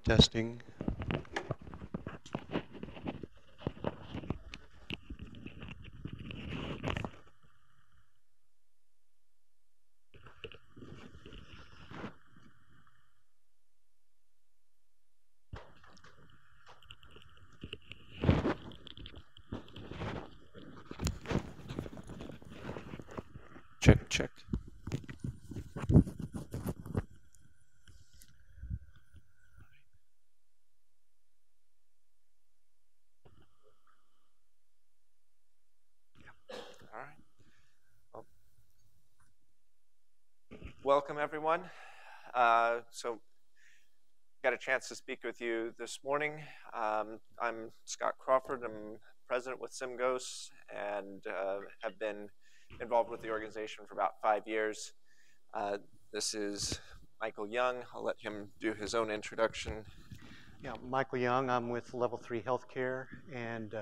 Testing. Check, check. All right. Well, welcome, everyone. So, got a chance to speak with you this morning. I'm Scott Crawford. I'm president with SimGHOSTS and have been involved with the organization for about 5 years. This is Michael Young. I'll let him do his own introduction. Yeah, Michael Young. I'm with Level 3 Healthcare and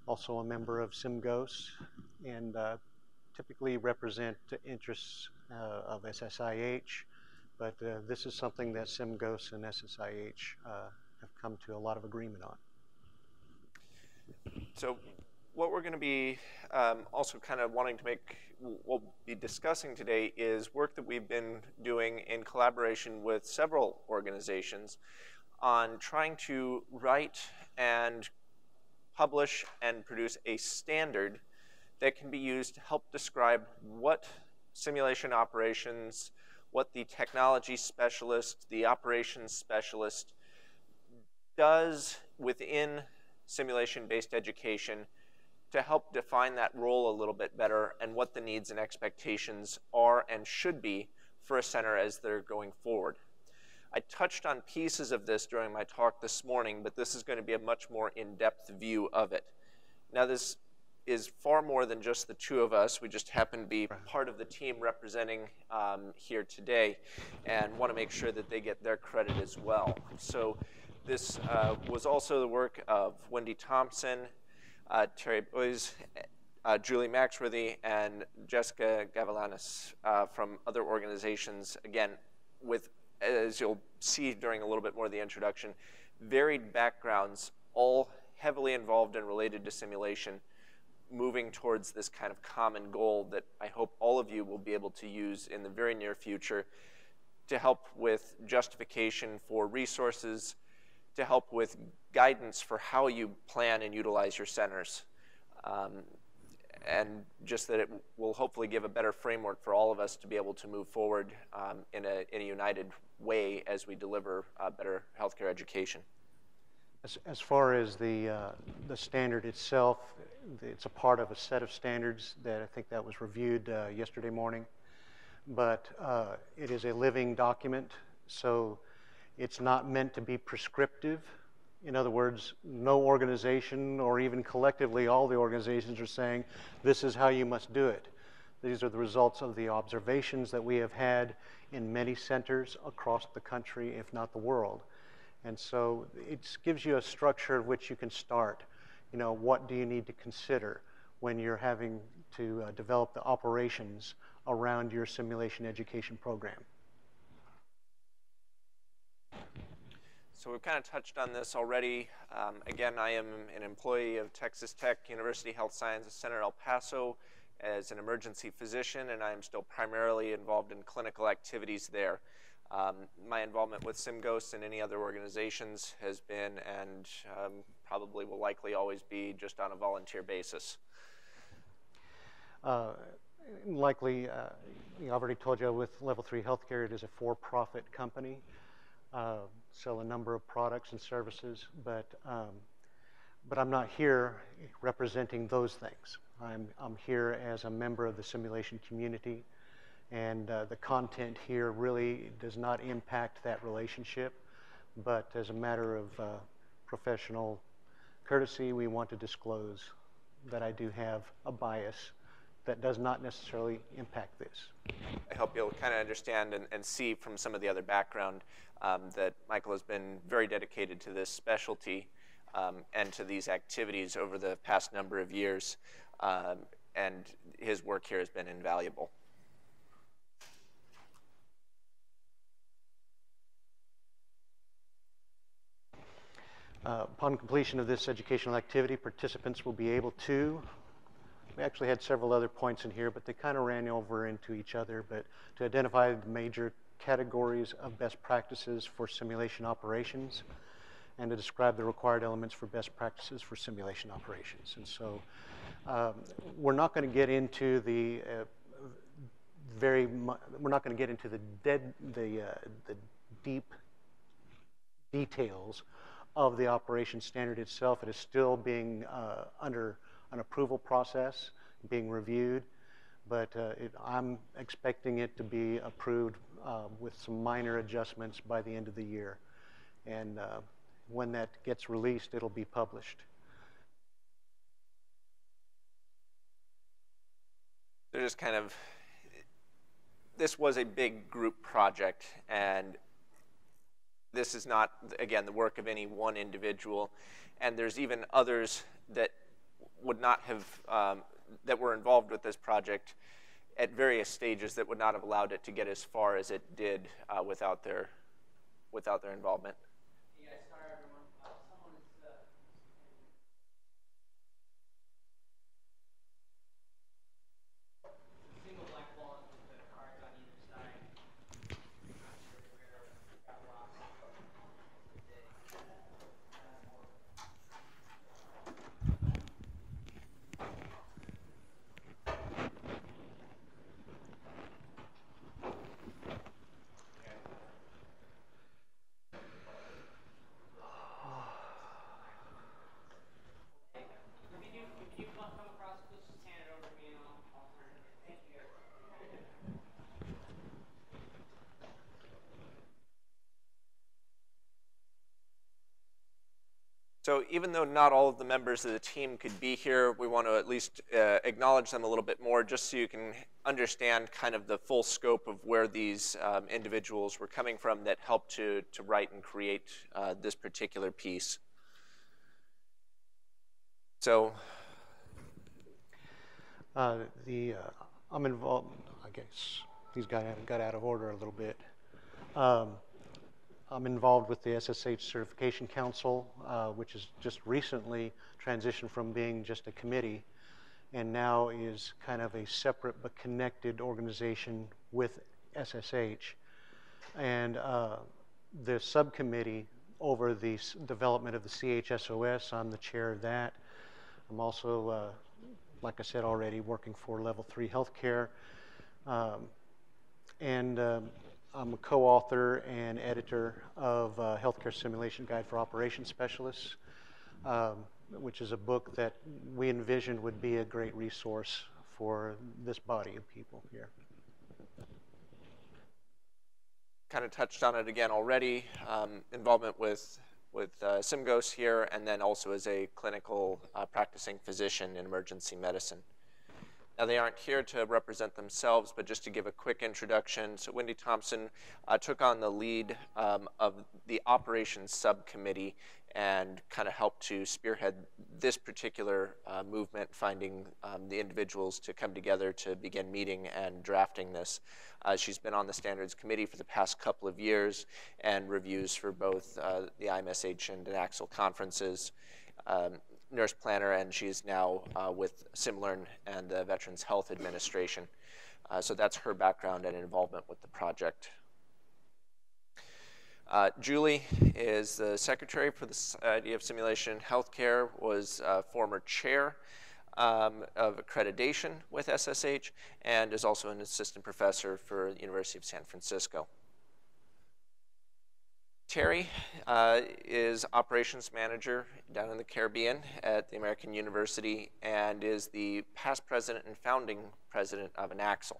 also a member of SimGHOSTS and typically represent interests of SSIH, but this is something that SimGHOSTS and SSIH have come to a lot of agreement on. So what we're going to be also kind of wanting to we'll be discussing today is work that we've been doing in collaboration with several organizations on trying to write and publish and produce a standard that can be used to help describe what simulation operations, what the technology specialist, the operations specialist does within simulation-based education to help define that role a little bit better and what the needs and expectations are and should be for a center as they're going forward. I touched on pieces of this during my talk this morning, but this is going to be a much more in-depth view of it. Now, this is far more than just the two of us. We just happen to be part of the team representing here today and want to make sure that they get their credit as well. So this was also the work of Wendy Thompson, Terry Boyes, Julie Maxworthy, and Jessica Gavilanis from other organizations, again, with, as you'll see during a little bit more of the introduction, varied backgrounds, all heavily involved and related to simulation, moving towards this kind of common goal that I hope all of you will be able to use in the very near future to help with justification for resources, to help with guidance for how you plan and utilize your centers. And just that it will hopefully give a better framework for all of us to be able to move forward in a united way as we deliver better healthcare education. As far as the standard itself, it's a part of a set of standards that I think that was reviewed yesterday morning. But it is a living document, so it's not meant to be prescriptive. In other words, no organization, or even collectively all the organizations, are saying this is how you must do it. These are the results of the observations that we have had in many centers across the country, if not the world. And so it gives you a structure of which you can start. You know, what do you need to consider when you're having to develop the operations around your simulation education program? So we've kind of touched on this already. Again, I am an employee of Texas Tech University Health Sciences Center El Paso as an emergency physician, and I am still primarily involved in clinical activities there. My involvement with SimGHOSTS and any other organizations has been, and probably will likely always be, just on a volunteer basis. Likely, I've already told you with Level 3 Healthcare, it is a for-profit company. Sell a number of products and services, but I'm not here representing those things. I'm here as a member of the simulation community, and the content here really does not impact that relationship, but as a matter of professional courtesy, we want to disclose that I do have a bias that does not necessarily impact this. I hope you'll kind of understand and see from some of the other background that Michael has been very dedicated to this specialty and to these activities over the past number of years, and his work here has been invaluable. Upon completion of this educational activity, participants will be able to, we actually had several other points in here, but they kind of ran over into each other, but to identify the major categories of best practices for simulation operations, and to describe the required elements for best practices for simulation operations. And so we're not going to get into the we're not going to get into the deep details of the operation standard itself. It is still being under an approval process, being reviewed, but I'm expecting it to be approved with some minor adjustments by the end of the year. And when that gets released, it'll be published. They're just kind of, this was a big group project, and this is not, again, the work of any one individual. And there's even others that would not have, that were involved with this project at various stages that would not have allowed it to get as far as it did without their involvement. Hey guys, sorry everyone. Someone is single black walls with the cards on either side. Not sure where got lost. If you come across this, just hand it over to me and I'll turn it in. Thank you guys. So even though not all of the members of the team could be here, we want to at least acknowledge them a little bit more, just so you can understand kind of the full scope of where these individuals were coming from that helped to write and create this particular piece. So I'm involved, I guess these guys got out of order a little bit. I'm involved with the SSH Certification Council, which has just recently transitioned from being just a committee and now is kind of a separate but connected organization with SSH. And the subcommittee over the development of the CHSOS, I'm the chair of that. I'm also, like I said already, working for Level 3 Healthcare. I'm a co-author and editor of Healthcare Simulation Guide for Operations Specialists, which is a book that we envisioned would be a great resource for this body of people here. kind of touched on it again already, involvement with SimGHOSTS here, and then also as a clinical practicing physician in emergency medicine. Now, they aren't here to represent themselves, but just to give a quick introduction. So Wendy Thompson took on the lead of the operations subcommittee and kind of helped to spearhead this particular movement, finding the individuals to come together to begin meeting and drafting this. She's been on the standards committee for the past couple of years and reviews for both the IMSH and AXL conferences. Nurse planner, and she's now with SimLearn and the Veterans Health Administration. So that's her background and involvement with the project. Julie is the secretary for the Society of Simulation Healthcare, was former chair of accreditation with SSH, and is also an assistant professor for the University of San Francisco. Terry is operations manager down in the Caribbean at the American University and is the past president and founding president of AXL,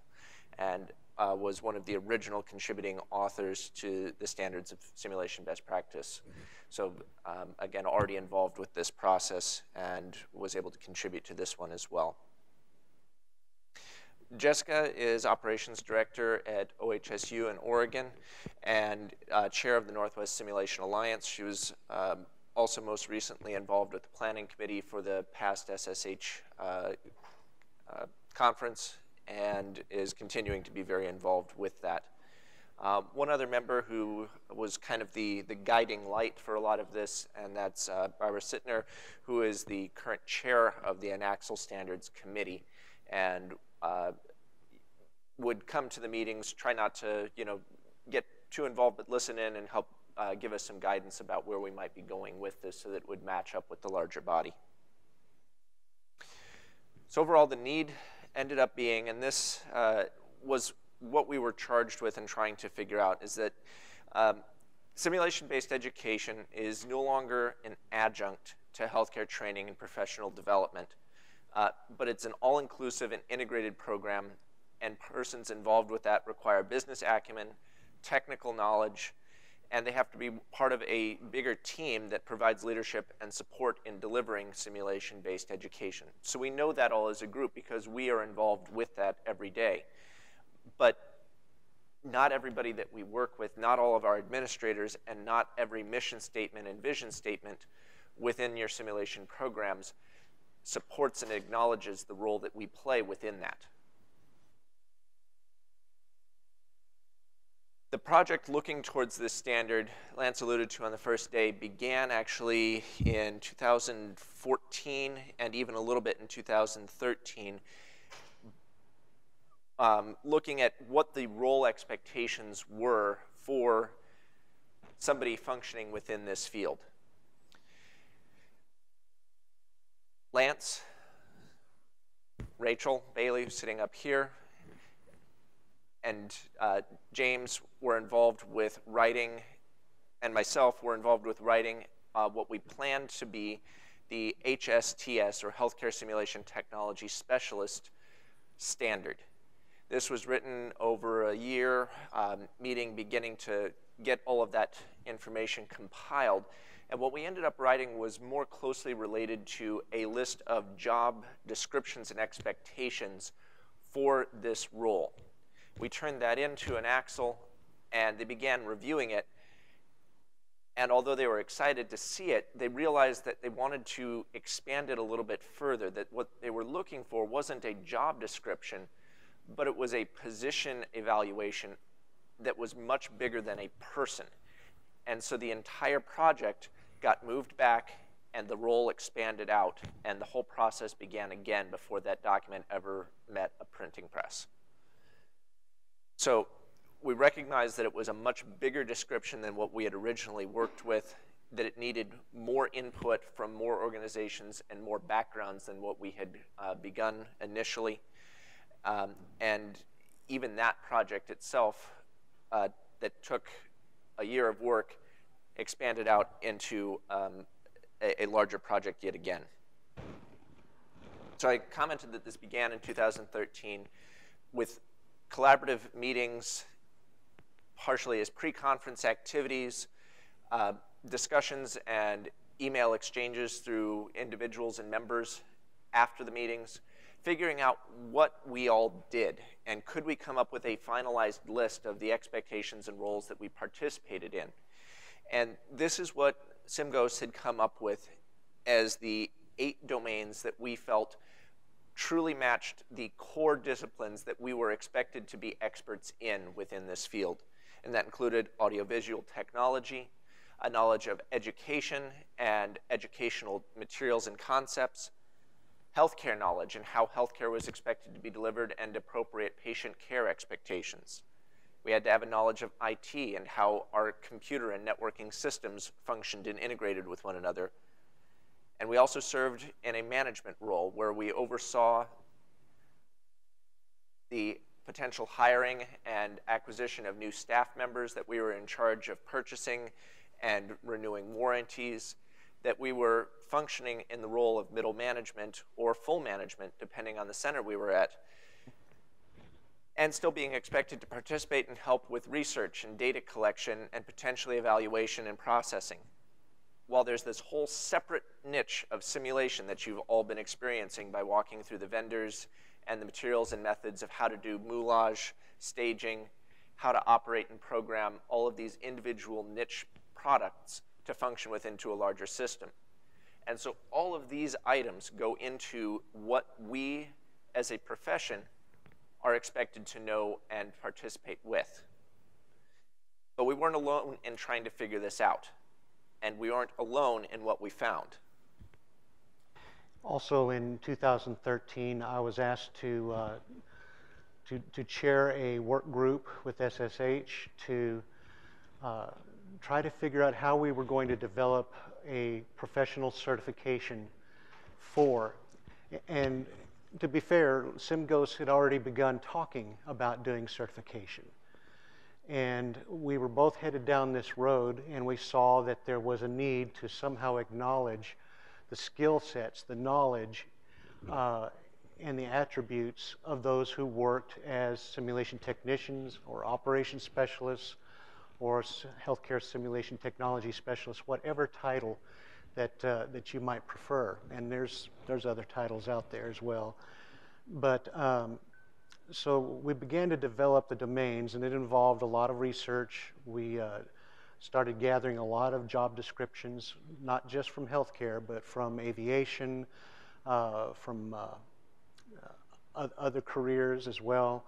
and was one of the original contributing authors to the standards of simulation best practice. So again, already involved with this process and was able to contribute to this one as well. Jessica is operations director at OHSU in Oregon and chair of the Northwest Simulation Alliance. She was also most recently involved with the planning committee for the past SSH conference and is continuing to be very involved with that. One other member who was kind of the guiding light for a lot of this, and that's Barbara Sittner, who is the current chair of the Anaxle Standards Committee, and would come to the meetings, try not to get too involved, but listen in and help give us some guidance about where we might be going with this so that it would match up with the larger body. So overall, the need ended up being, and this was what we were charged with and trying to figure out, is that simulation-based education is no longer an adjunct to healthcare training and professional development, but it's an all-inclusive and integrated program, and persons involved with that require business acumen, technical knowledge, and they have to be part of a bigger team that provides leadership and support in delivering simulation-based education. So we know that all as a group because we are involved with that every day. But not everybody that we work with, not all of our administrators, and not every mission statement and vision statement within your simulation programs supports and acknowledges the role that we play within that. The project looking towards this standard, Lance alluded to on the first day, began actually in 2014 and even a little bit in 2013, looking at what the role expectations were for somebody functioning within this field. Lance, Rachel Bailey, sitting up here, and James were involved with writing, and myself were involved with writing what we planned to be the HSTS, or Healthcare Simulation Technology Specialist Standard. This was written over a year, beginning to get all of that information compiled. And what we ended up writing was more closely related to a list of job descriptions and expectations for this role. We turned that into an Anaxle, and they began reviewing it. And although they were excited to see it, they realized that they wanted to expand it a little bit further, that what they were looking for wasn't a job description, but it was a position evaluation that was much bigger than a person. And so the entire project got moved back, and the role expanded out, and the whole process began again before that document ever met a printing press. So we recognized that it was a much bigger description than what we had originally worked with, that it needed more input from more organizations and more backgrounds than what we had begun initially. And even that project itself, that took a year of work, expanded out into a larger project yet again. So I commented that this began in 2013 with collaborative meetings, partially as pre-conference activities, discussions and email exchanges through individuals and members after the meetings, figuring out what we all did, and could we come up with a finalized list of the expectations and roles that we participated in. And this is what SimGHOSTS had come up with as the 8 domains that we felt truly matched the core disciplines that we were expected to be experts in within this field. And that included audiovisual technology, a knowledge of education and educational materials and concepts, healthcare knowledge and how healthcare was expected to be delivered, and appropriate patient care expectations. We had to have a knowledge of IT and how our computer and networking systems functioned and integrated with one another. And we also served in a management role where we oversaw the potential hiring and acquisition of new staff members, that we were in charge of purchasing and renewing warranties, that we were functioning in the role of middle management or full management, depending on the center we were at, and still being expected to participate and help with research and data collection and potentially evaluation and processing. While there's this whole separate niche of simulation that you've all been experiencing by walking through the vendors and the materials and methods of how to do moulage, staging, how to operate and program all of these individual niche products to function within a larger system. And so all of these items go into what we as a profession are expected to know and participate with. But we weren't alone in trying to figure this out. And we aren't alone in what we found. Also in 2013, I was asked to chair a work group with SSH to try to figure out how we were going to develop a professional certification for, and to be fair, SimGHOSTS had already begun talking about doing certification. And we were both headed down this road, and we saw that there was a need to somehow acknowledge the skill sets, the knowledge, and the attributes of those who worked as simulation technicians or operations specialists or healthcare simulation technology specialists, whatever title that you might prefer. And there's other titles out there as well. But so we began to develop the domains, and it involved a lot of research. We started gathering a lot of job descriptions, not just from healthcare, but from aviation, from other careers as well.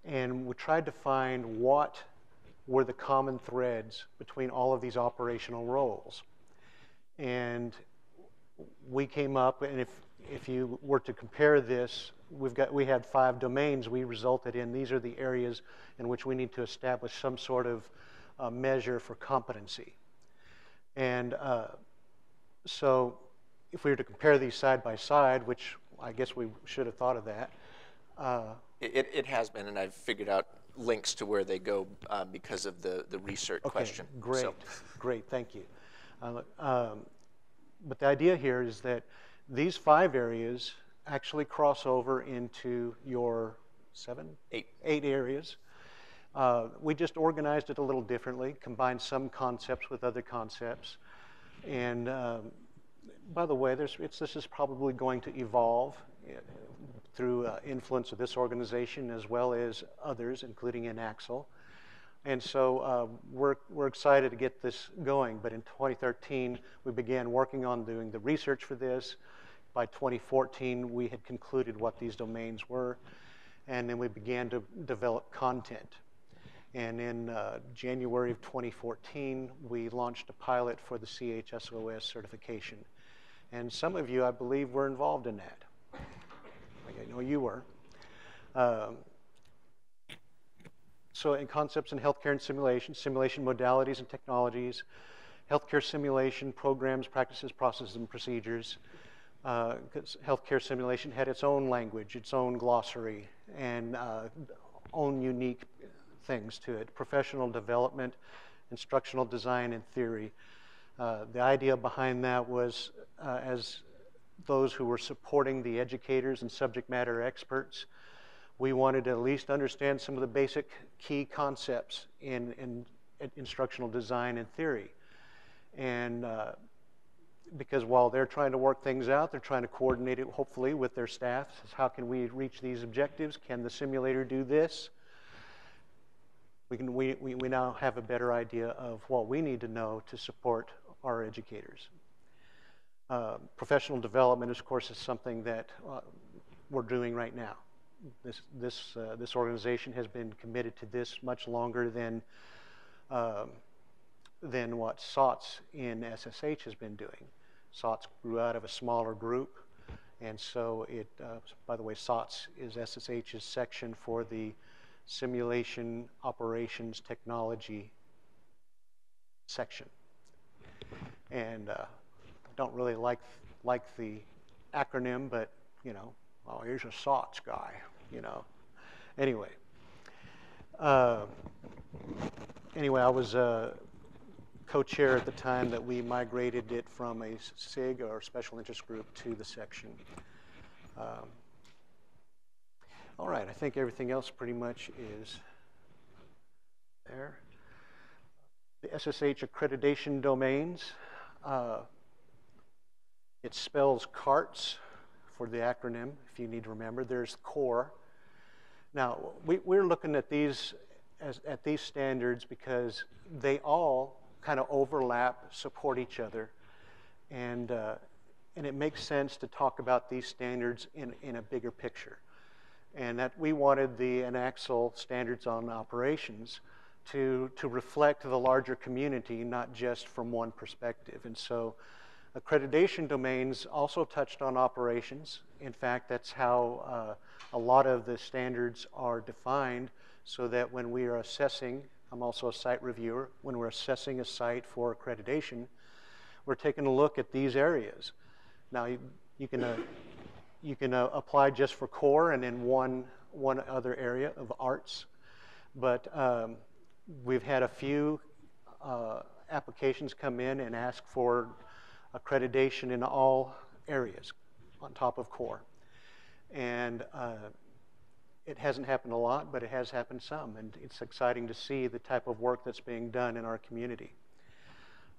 And we tried to find what were the common threads between all of these operational roles. And we came up, and if you were to compare this, we had 5 domains we resulted in. These are the areas in which we need to establish some sort of measure for competency. And so if we were to compare these side by side, which I guess we should have thought of that. It has been, and I've figured out links to where they go because of the research question. Great, So. great, thank you. But the idea here is that these 5 areas actually cross over into your 8 areas. We just organized it a little differently, combined some concepts with other concepts. And by the way, this is probably going to evolve through influence of this organization as well as others, including in Axel. And so we're excited to get this going. But in 2013, we began working on doing the research for this. By 2014, we had concluded what these domains were. And then we began to develop content. And in January of 2014, we launched a pilot for the SimGHOSTS certification. And some of you, I believe, were involved in that. I know you were. So in concepts in healthcare and simulation, simulation modalities and technologies, healthcare simulation, programs, practices, processes, and procedures. Because healthcare simulation had its own language, its own glossary, and own unique things to it. Professional development, instructional design, and theory. The idea behind that was as those who were supporting the educators and subject matter experts, we wanted to at least understand some of the basic key concepts in instructional design and theory. And because while they're trying to work things out, they're trying to coordinate it hopefully with their staff. How can we reach these objectives? Can the simulator do this? We now have a better idea of what we need to know to support our educators. Professional development, of course, is something that we're doing right now. This organization has been committed to this much longer than what SOTS in SSH has been doing. SOTS grew out of a smaller group, and so by the way, SOTS is SSH's section for the Simulation Operations Technology section. And don't really like the acronym, but you know, oh, here's a SOTS guy, you know. Anyway, I was co-chair at the time that we migrated it from a SIG or special interest group to the section. All right, I think everything else pretty much is there. The SSH accreditation domains. It spells CARTS for the acronym, if you need to remember. There's core. Now, we're looking at these standards because they all kind of overlap, support each other, and it makes sense to talk about these standards in a bigger picture. And that we wanted the Axel standards on operations to reflect the larger community, not just from one perspective. And so accreditation domains also touched on operations. In fact, that's how a lot of the standards are defined, so that when we are assessing, I'm also a site reviewer, when we're assessing a site for accreditation, we're taking a look at these areas. Now, you can apply just for core and then one other area of arts, but we've had a few applications come in and ask for accreditation in all areas on top of core. And it hasn't happened a lot, but it has happened some, and it's exciting to see the type of work that's being done in our community.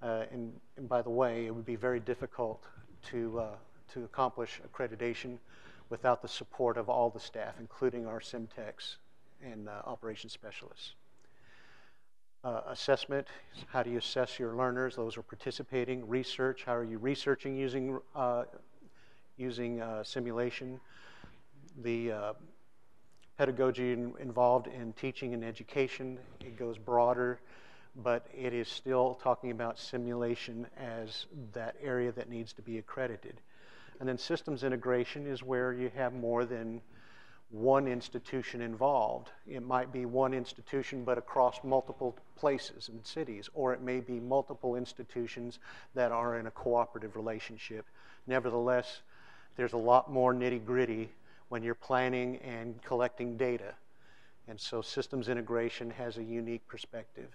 And by the way, it would be very difficult to accomplish accreditation without the support of all the staff, including our sim techs and operations specialists. Assessment, how do you assess your learners? Those are participating. Research, how are you researching using simulation? The pedagogy involved in teaching and education, it goes broader, but it is still talking about simulation as that area that needs to be accredited. And then systems integration is where you have more than one institution involved. It might be one institution but across multiple places and cities, or it may be multiple institutions that are in a cooperative relationship. Nevertheless, there's a lot more nitty-gritty when you're planning and collecting data. And so systems integration has a unique perspective.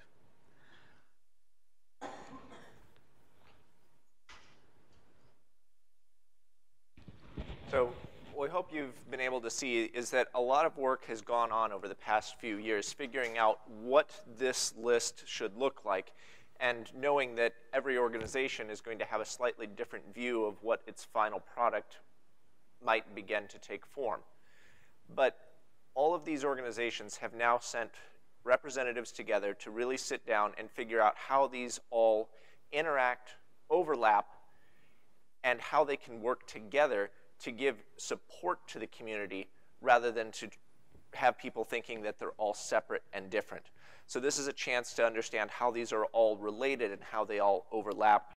So what we hope you've been able to see is that a lot of work has gone on over the past few years figuring out what this list should look like, and knowing that every organization is going to have a slightly different view of what its final product might begin to take form. But all of these organizations have now sent representatives together to really sit down and figure out how these all interact, overlap, and how they can work together to give support to the community rather than to have people thinking that they're all separate and different. So this is a chance to understand how these are all related and how they all overlap